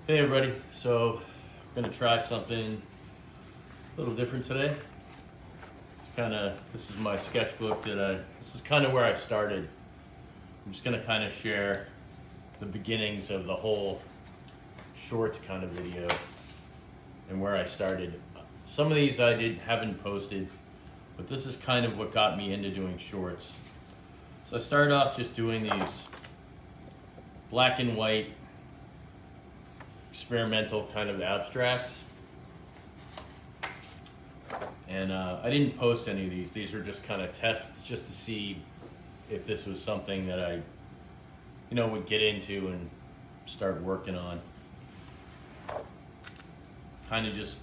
Hey everybody, so I'm gonna try something a little different today. This is my sketchbook this is kind of where I started. I'm just gonna kind of share the beginnings of the whole shorts kind of video and where I started. Some of these haven't posted, but this is kind of what got me into doing shorts. So I started off just doing these black and white experimental kind of abstracts, and I didn't post any of these. These were just kind of tests just to see if this was something that I would get into and start working on. Kind of just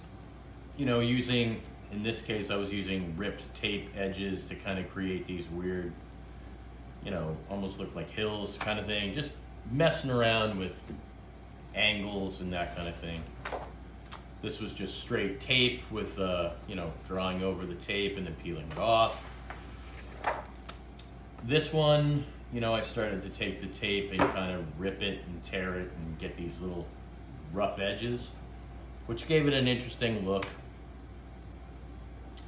using, in this case I was using ripped tape edges to kind of create these weird almost look like hills kind of thing, just messing around with angles and that kind of thing. This was just straight tape with drawing over the tape and then peeling it off. This one, I started to take the tape and kind of rip it and tear it and get these little rough edges, which gave it an interesting look.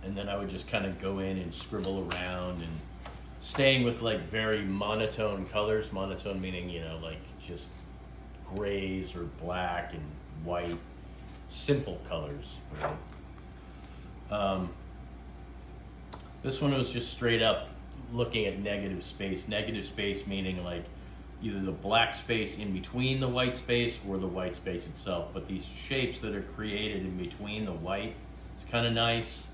And then I would just kind of go in and scribble around and staying with like very monotone colors. Monotone meaning, like just grays or black and white, simple colors, right? This one was just straight up looking at negative space. Negative space meaning like either the black space in between the white space or the white space itself. But these shapes that are created in between the white, it's kind of nice.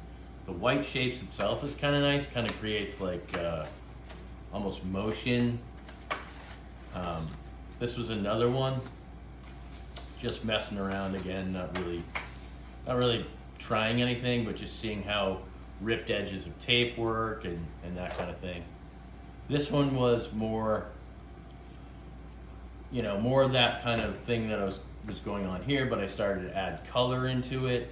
The white shapes itself is kind of nice, kind of creates like almost motion. This was another one, just messing around again, not really trying anything, but just seeing how ripped edges of tape work and that kind of thing. This one was more, more of that kind of thing that was going on here, but I started to add color into it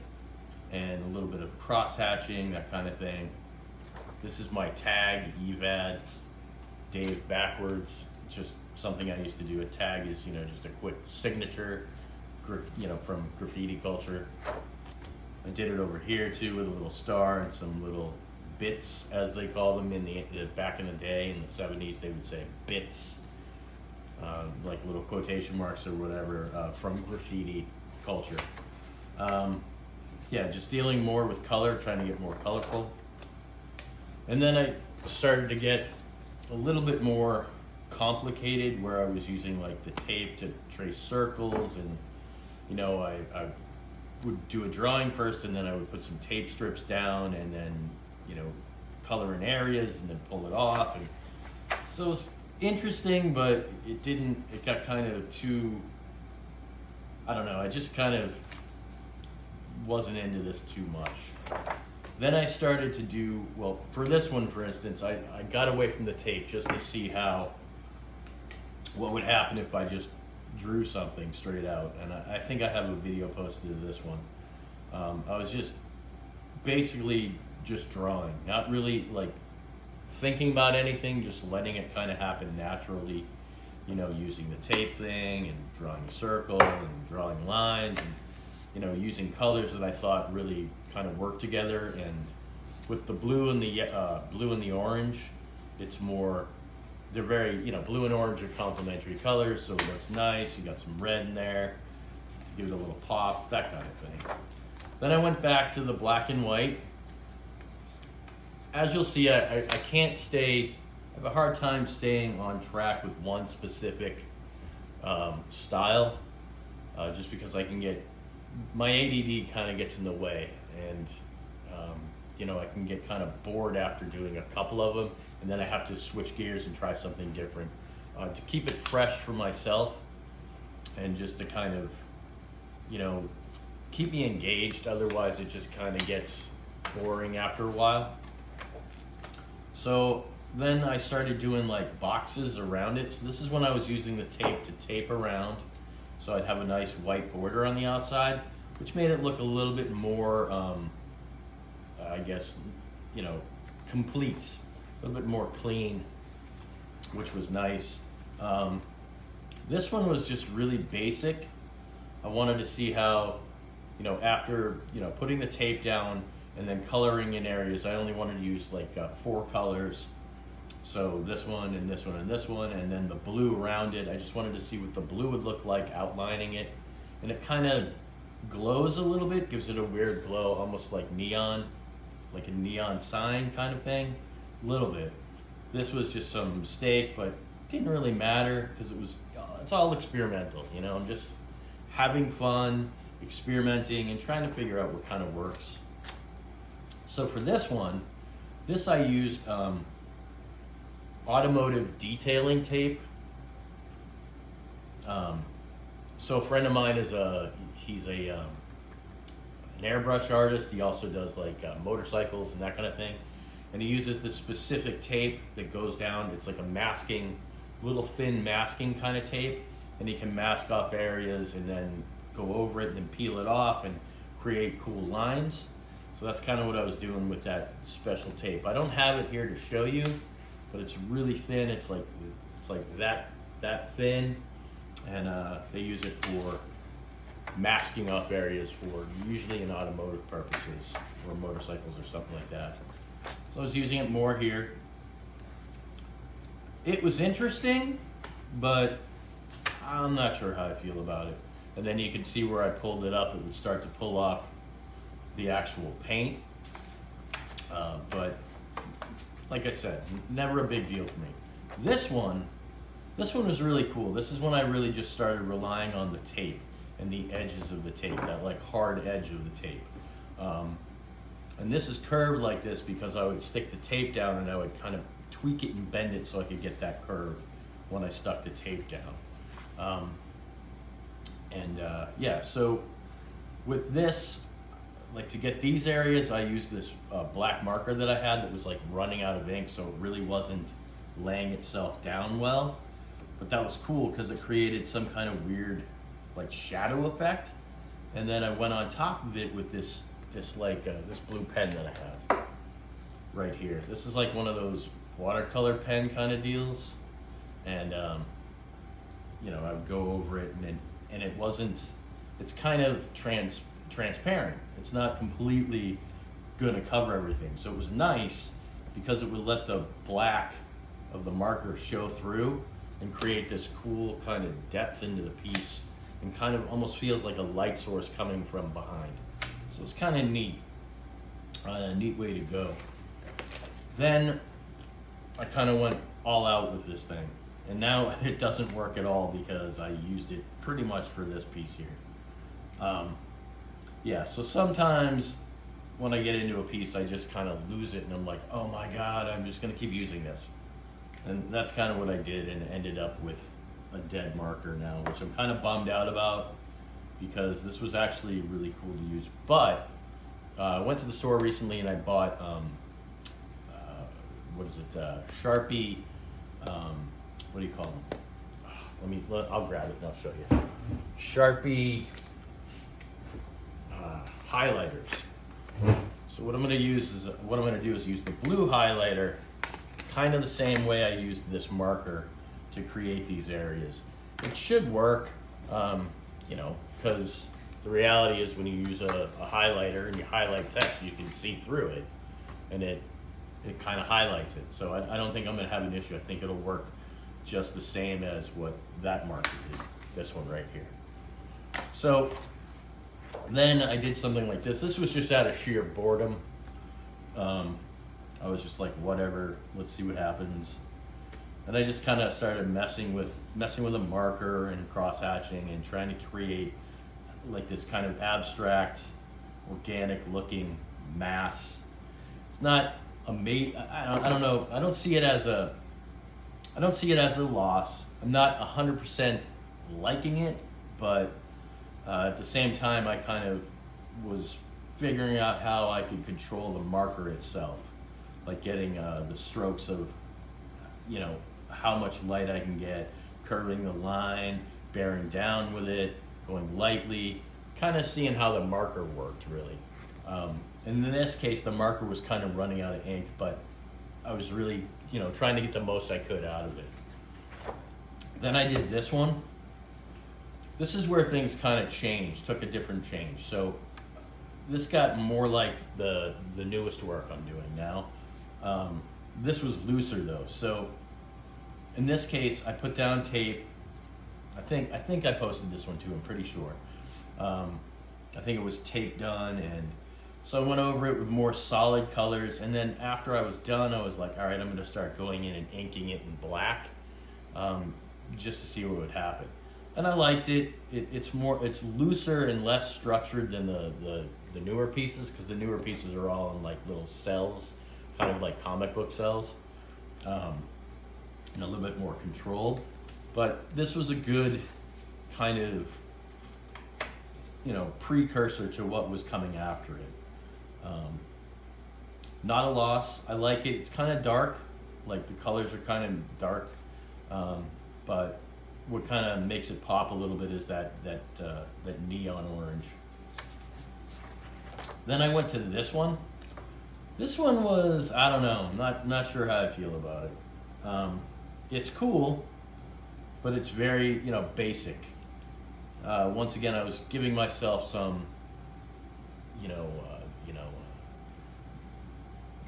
and a little bit of cross hatching, that kind of thing. This is my tag, EVAD, Dave backwards. It's just something I used to do. A tag is, just a quick signature, from graffiti culture. I did it over here too with a little star and some little bits, as they call them in the back in the day in the 70s. They would say bits, like little quotation marks or whatever, from graffiti culture. Yeah, just dealing more with color, trying to get more colorful. And then I started to get a little bit more complicated, where I was using like the tape to trace circles, and I would do a drawing first, and then I would put some tape strips down, and then color in areas, and then pull it off. And so it was interesting, but it got kind of too, I don't know, I just kind of wasn't into this too much. Then I started to do, well, for this one, for instance, I got away from the tape just to see what would happen if I just drew something straight out. And I think I have a video posted of this one. I was just basically just drawing, not really like thinking about anything, just letting it kind of happen naturally, using the tape thing and drawing a circle and drawing lines and using colors that I thought really kind of worked together. And with the blue and the orange, it's more, they're very, blue and orange are complementary colors, so it looks nice. You got some red in there to give it a little pop, that kind of thing. Then I went back to the black and white. As you'll see, I can't I have a hard time staying on track with one specific style, just because my ADD kind of gets in the way, and I can get kind of bored after doing a couple of them, and then I have to switch gears and try something different to keep it fresh for myself, and just to kind of keep me engaged. Otherwise it just kind of gets boring after a while. So then I started doing like boxes around it. So this is when I was using the tape to tape around, so I'd have a nice white border on the outside, which made it look a little bit more, I guess, complete, a little bit more clean, which was nice. This one was just really basic. I wanted to see how, after, putting the tape down and then coloring in areas, I only wanted to use like 4 colors. So this one and this one and this one, and then the blue around it. I just wanted to see what the blue would look like outlining it. And it kind of glows a little bit, gives it a weird glow, almost like neon, like a neon sign kind of thing, a little bit. This was just some mistake, but didn't really matter because it's all experimental, I'm just having fun, experimenting, and trying to figure out what kind of works. So for this one, I used automotive detailing tape. So a friend of mine he's an airbrush artist. He also does like motorcycles and that kind of thing. And he uses this specific tape that goes down. It's like a masking, little thin masking kind of tape. And he can mask off areas and then go over it and then peel it off and create cool lines. So that's kind of what I was doing with that special tape. I don't have it here to show you, but it's really thin. It's like that thin, and they use it for masking off areas for usually in automotive purposes or motorcycles or something like that. So I was using it more here. It was interesting, but I'm not sure how I feel about it. And then you can see where I pulled it up, it would start to pull off the actual paint. But like I said, never a big deal for me. This one was really cool. This is when I really just started relying on the tape and the edges of the tape, that like hard edge of the tape. And this is curved like this because I would stick the tape down and I would kind of tweak it and bend it so I could get that curve when I stuck the tape down. Yeah, so with this, like to get these areas, I used this black marker that I had that was like running out of ink, so it really wasn't laying itself down well. But that was cool because it created some kind of weird like shadow effect. And then I went on top of it with this blue pen that I have right here. This is like one of those watercolor pen kind of deals. And I would go over it and it wasn't, it's kind of transparent. It's not completely gonna cover everything. So it was nice because it would let the black of the marker show through and create this cool kind of depth into the piece, and kind of almost feels like a light source coming from behind. So it's kind of neat, a neat way to go. Then I kind of went all out with this thing, and now it doesn't work at all because I used it pretty much for this piece here. Yeah, so sometimes when I get into a piece, I just kind of lose it and I'm like, oh my God, I'm just gonna keep using this. And that's kind of what I did, and ended up with a dead marker now, which I'm kind of bummed out about because this was actually really cool to use. But I went to the store recently and I bought, Sharpie, what do you call them? I'll grab it and I'll show you. Sharpie highlighters. So what I'm going to do is use the blue highlighter kind of the same way I used this marker to create these areas. It should work, because the reality is when you use a highlighter and you highlight text, you can see through it, and it kind of highlights it. So I don't think I'm going to have an issue. I think it'll work just the same as what that marker did, this one right here. So then I did something like this. This was just out of sheer boredom. I was just like, whatever, let's see what happens. And I just kind of started messing with a marker and cross-hatching and trying to create like this kind of abstract, organic looking mass. It's not amazing. I don't know. I don't see it as a loss. I'm not 100% liking it, but at the same time, I kind of was figuring out how I could control the marker itself, like getting the strokes of, how much light I can get, curving the line, bearing down with it, going lightly, kind of seeing how the marker worked really. And in this case, the marker was kind of running out of ink, but I was really, trying to get the most I could out of it. Then I did this one. this is where things kind of changed, took a different change. So this got more like the newest work I'm doing now. This was looser though. So in this case, I put down tape. I think I posted this one too. I'm pretty sure. I think it was tape done, and so I went over it with more solid colors. And then after I was done, I was like, all right, I'm going to start going in and inking it in black, just to see what would happen. And I liked it. It's looser and less structured than the newer pieces, because the newer pieces are all in like little cells, kind of like comic book cells, and a little bit more controlled. But this was a good kind of, precursor to what was coming after it. Not a loss. I like it. It's kind of dark, like the colors are kind of dark, but what kind of makes it pop a little bit is that neon orange. Then I went to this one. This one was, I don't know, not sure how I feel about it. It's cool, but it's very basic. Once again, I was giving myself some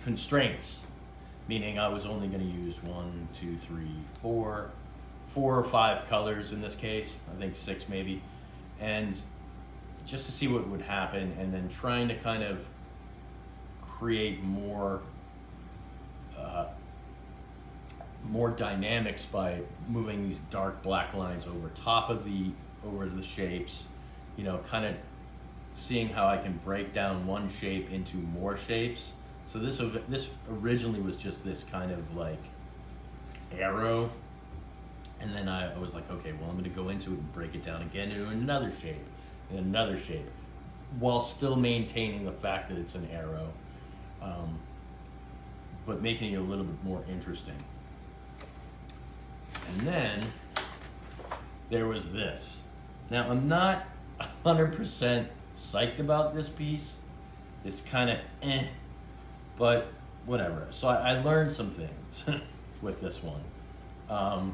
constraints, meaning I was only going to use 1, 2, 3, 4 or 5 colors in this case. I think 6 maybe, and just to see what would happen, and then trying to kind of create more dynamics by moving these dark black lines over top of over the shapes, kind of seeing how I can break down one shape into more shapes. So this originally was just this kind of like arrow, and then I was like, okay, well, I'm going to go into it and break it down again into another shape and another shape, while still maintaining the fact that it's an arrow, but making it a little bit more interesting. And then there was this. Now, I'm not 100% psyched about this piece. It's kind of but whatever. So I learned some things with this one. I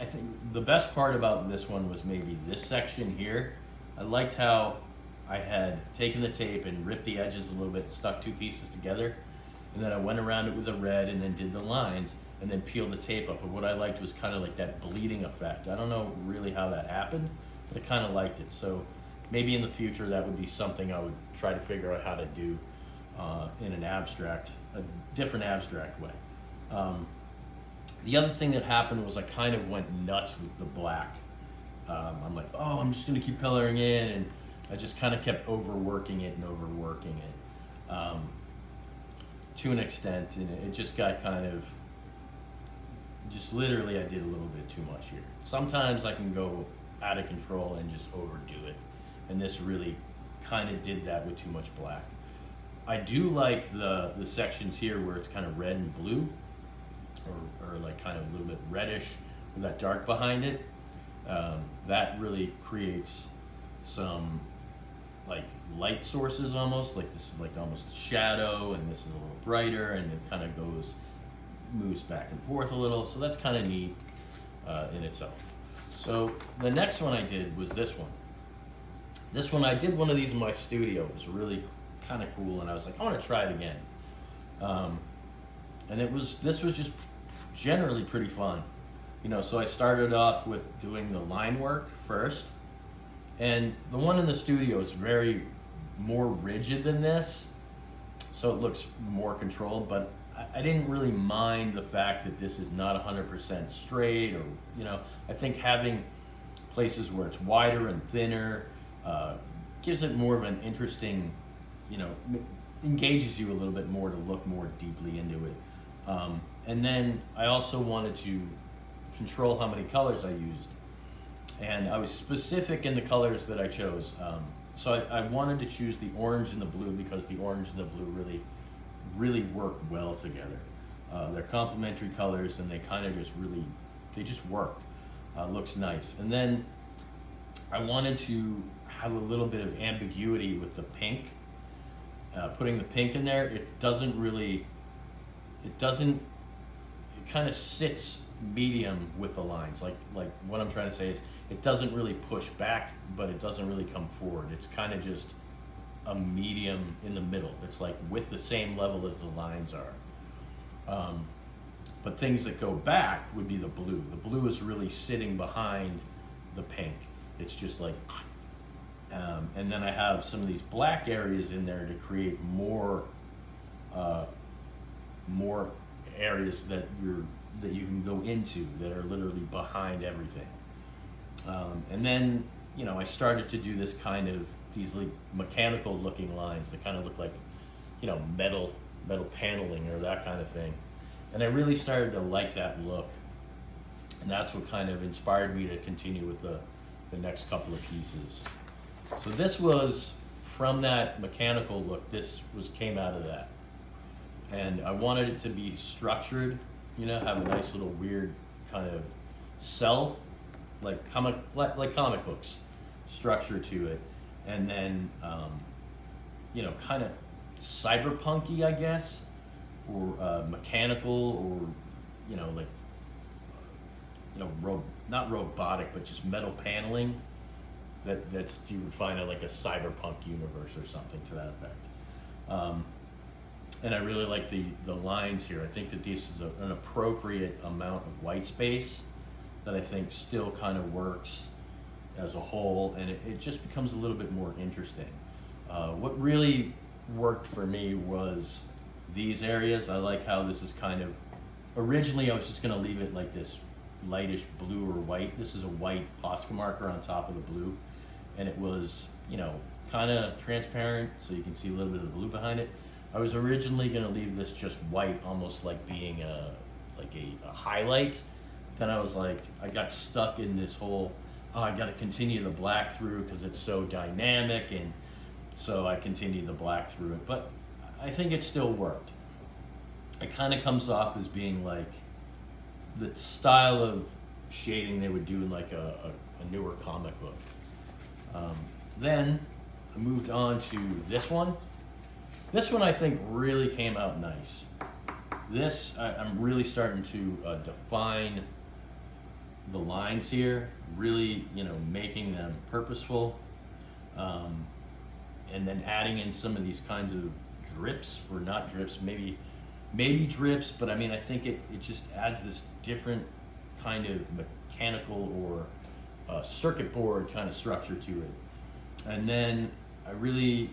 think the best part about this one was maybe this section here. I liked how I had taken the tape and ripped the edges a little bit, stuck 2 pieces together, and then I went around it with a red and then did the lines and then peeled the tape up. But what I liked was kind of like that bleeding effect. I don't know really how that happened, but I kind of liked it. So maybe in the future that would be something I would try to figure out how to do in a different abstract way. The other thing that happened was I kind of went nuts with the black. I'm like, oh, I'm just going to keep coloring in, and I just kind of kept overworking it to an extent, and it just got kind of, just literally I did a little bit too much here. Sometimes I can go out of control and just overdo it, and this really kind of did that with too much black. I do like the sections here where it's kind of red and blue, or like kind of a little bit reddish with that dark behind it. That really creates some like light sources almost, like this is like almost a shadow, and this is a little brighter, and it kind of moves back and forth a little, so that's kind of neat in itself. So the next one I did was this one. This one, I did one of these in my studio. It was really kind of cool, and I was like, I want to try it again. And this was just generally pretty fun. So I started off with doing the line work first, and the one in the studio is more rigid than this, so it looks more controlled, but I didn't really mind the fact that this is not 100% straight, or, I think having places where it's wider and thinner gives it more of an interesting, engages you a little bit more to look more deeply into it. And then I also wanted to control how many colors I used, and I was specific in the colors that I chose. So I wanted to choose the orange and the blue because the orange and the blue really work well together. They're complementary colors, and they kind of just work. Looks nice. And then I wanted to have a little bit of ambiguity with the pink. Putting the pink in there, it kind of sits medium with the lines. Like what I'm trying to say is it doesn't really push back, but it doesn't really come forward. It's kind of just a medium in the middle. It's like with the same level as the lines are. But things that go back would be the blue. The blue is really sitting behind the pink. It's just like, and then I have some of these black areas in there to create more areas that you can go into that are literally behind everything. And then, you know, I started to do this kind of these like mechanical looking lines that kind of look like, you know, metal paneling or that kind of thing. And I really started to like that look. And that's what kind of inspired me to continue with the next couple of pieces. So this was from that mechanical look, came out of that. And I wanted it to be structured, you know, have a nice little weird kind of cell, like comic books structure to it. And then, you know, kind of cyberpunky, I guess, or mechanical, or, you know, like, you know, not robotic, but just metal paneling. That's you would find in like a cyberpunk universe or something to that effect. And I really like the lines here. I think that this is an appropriate amount of white space that I think still kind of works as a whole, and it just becomes a little bit more interesting. What really worked for me was these areas. I like how this is kind of, originally I was just gonna leave it like this lightish blue or white. This is a white Posca marker on top of the blue, and it was, you know, kind of transparent so you can see a little bit of the blue behind it. I was originally gonna leave this just white, almost like being a highlight. Then I was like, I got stuck in this whole, oh, I gotta continue the black through because it's so dynamic, and so I continued the black through it. But I think it still worked. It kind of comes off as being like the style of shading they would do in like a newer comic book. Then I moved on to this one. This one I think really came out nice. This, I'm really starting to define the lines here, really, you know, making them purposeful, and then adding in some of these kinds of drips, or not drips, maybe drips, but I mean, I think it just adds this different kind of mechanical or circuit board kind of structure to it. And then I really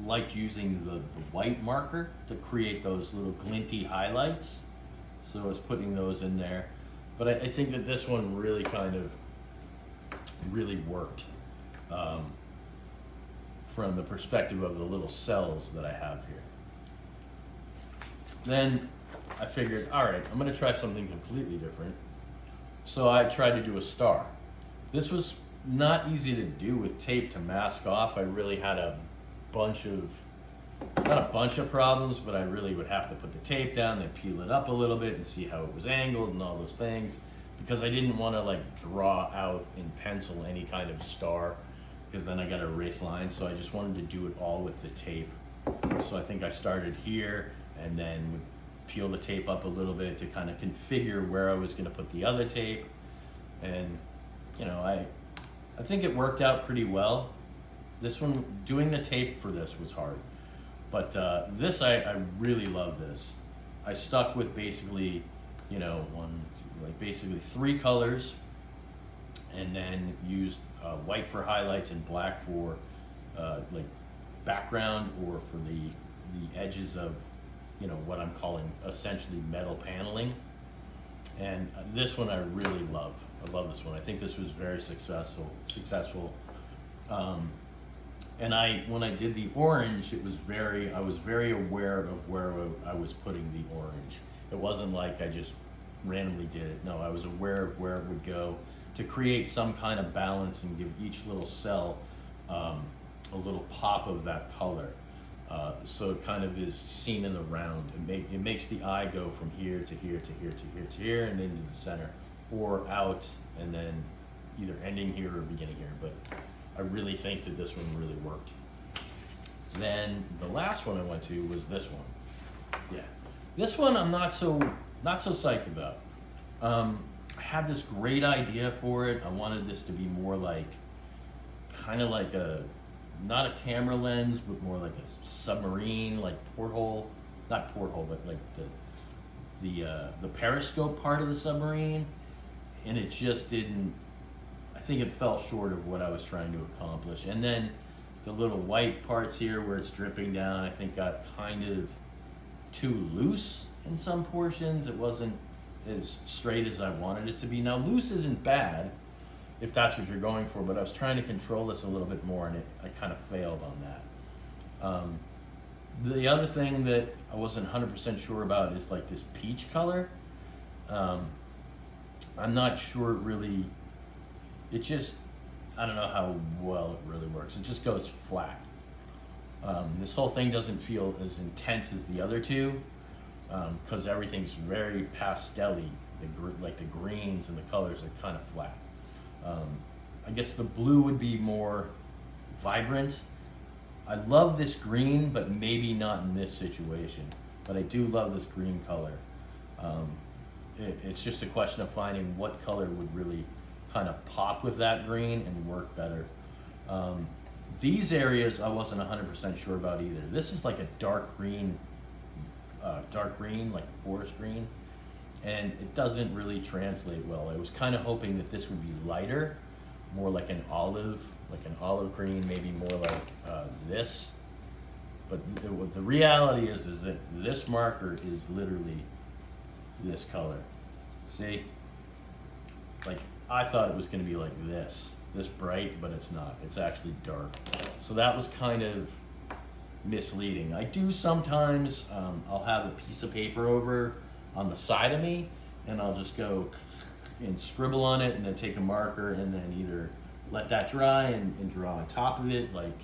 liked using the white marker to create those little glinty highlights. So I was putting those in there. But I think that this one really kind of really worked from the perspective of the little cells that I have here. Then I figured, all right, I'm gonna try something completely different. So I tried to do a star. This was not easy to do with tape to mask off. I really had not a bunch of problems, but I really would have to put the tape down, then peel it up a little bit and see how it was angled and all those things, because I didn't want to like draw out in pencil any kind of star, because then I got to erase lines. So I just wanted to do it all with the tape. So I think I started here and then would peel the tape up a little bit to kind of configure where I was going to put the other tape. And, you know, I think it worked out pretty well. This one, doing the tape for this was hard. But this, I really love this. I stuck with basically, you know, basically 3 colors, and then used white for highlights and black for like background, or for the edges of, you know, what I'm calling essentially metal paneling. And this one I really love. I love this one. I think this was very successful. And when I did the orange, I was very aware of where I was putting the orange. It wasn't like I just randomly did it. No, I was aware of where it would go to create some kind of balance and give each little cell a little pop of that color. So it kind of is seen in the round. It makes the eye go from here to here to here to here to here and into the center, or out and then either ending here or beginning here. But I really think that this one really worked. Then the last one I went to was this one. Yeah, this one I'm not so psyched about. I had this great idea for it. I wanted this to be more like, kind of like a, not a camera lens, but more like a submarine, like porthole, not porthole, but like the periscope part of the submarine, and it just didn't. I think it fell short of what I was trying to accomplish. And then the little white parts here where it's dripping down, I think got kind of too loose in some portions. It wasn't as straight as I wanted it to be. Now, loose isn't bad if that's what you're going for, but I was trying to control this a little bit more, and I kind of failed on that. The other thing that I wasn't 100% sure about is like this peach color. I'm not sure it really, it just, I don't know how well it really works. It just goes flat. This whole thing doesn't feel as intense as the other two, because everything's very pastel-y. Like the greens and the colors are kind of flat. I guess the blue would be more vibrant. I love this green, but maybe not in this situation. But I do love this green color. It's just a question of finding what color would really kind of pop with that green and work better. These areas I wasn't 100% sure about either. This is like a dark green, like forest green, and it doesn't really translate well. I was kind of hoping that this would be lighter, more like an olive green, maybe more like this. But the reality is that this marker is literally this color. See? Like, I thought it was going to be like this bright, but it's not. It's actually dark. So that was kind of misleading. I do sometimes, I'll have a piece of paper over on the side of me, and I'll just go and scribble on it, and then take a marker, and then either let that dry and draw on top of it. Like,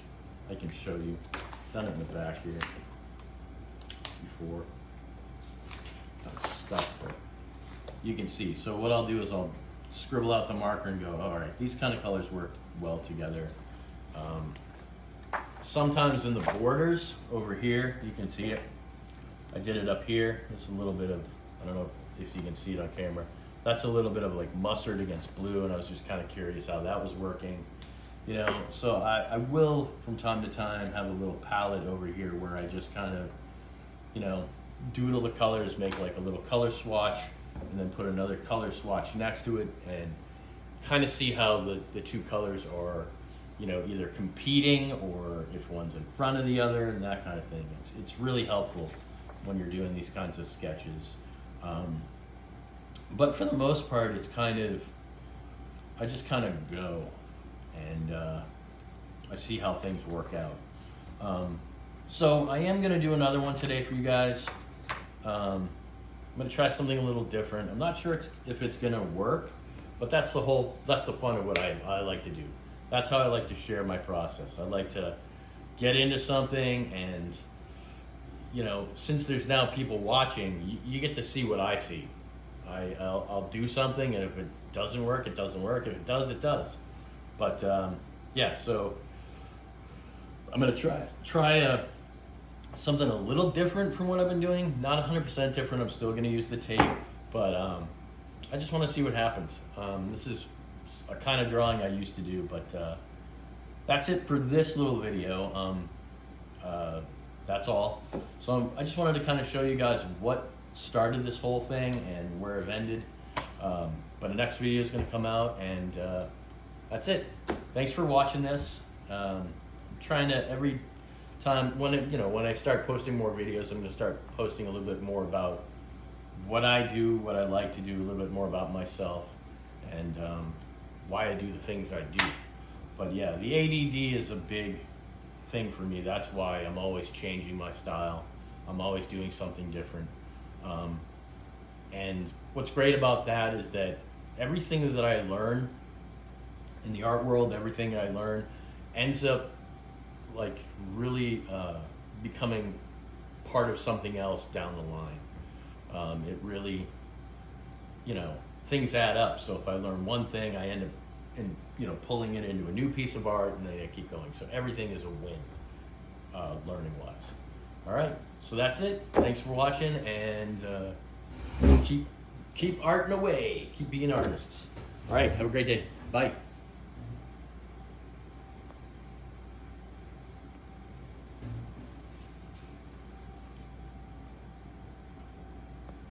I can show you. I've done it in the back here before. Kind of stuff, but you can see. So what I'll do is I'll scribble out the marker and go, all right, these kind of colors work well together. Sometimes in the borders over here, you can see it. I did it up here. This is a little bit of, I don't know if you can see it on camera. That's a little bit of like mustard against blue, and I was just kind of curious how that was working. You know, so I will from time to time have a little palette over here where I just kind of, you know, doodle the colors, make like a little color swatch, and then put another color swatch next to it, and kind of see how the two colors are, you know, either competing or if one's in front of the other and that kind of thing. It's really helpful when you're doing these kinds of sketches. But for the most part, it's kind of, I just kind of go and I see how things work out. So I am going to do another one today for you guys. I'm going to try something a little different. I'm not sure if it's going to work, but that's the fun of what I like to do. That's how I like to share my process. I like to get into something, and, you know, since there's now people watching, you get to see what I see. I'll do something, and if it doesn't work, it doesn't work. If it does, it does. But yeah, so I'm going to try something a little different from what I've been doing. Not 100% different. I'm still going to use the tape, but I just want to see what happens. This is a kind of drawing I used to do, but that's it for this little video. That's all. So I just wanted to kind of show you guys what started this whole thing and where it ended. But the next video is going to come out, and that's it. Thanks for watching this. I'm trying to, every time when I start posting more videos, I'm going to start posting a little bit more about what I do, what I like to do, a little bit more about myself, and why I do the things I do. But yeah, the ADD is a big thing for me. That's why I'm always changing my style. I'm always doing something different. And what's great about that is that everything that I learn in the art world, everything I learn ends up like really becoming part of something else down the line. It really, you know, things add up. So if I learn one thing, I end up pulling it into a new piece of art, and then I keep going. So everything is a win, learning wise. All right, so that's it. Thanks for watching, and keep Keep arting away. Keep being artists. All right. Have a great day. Bye.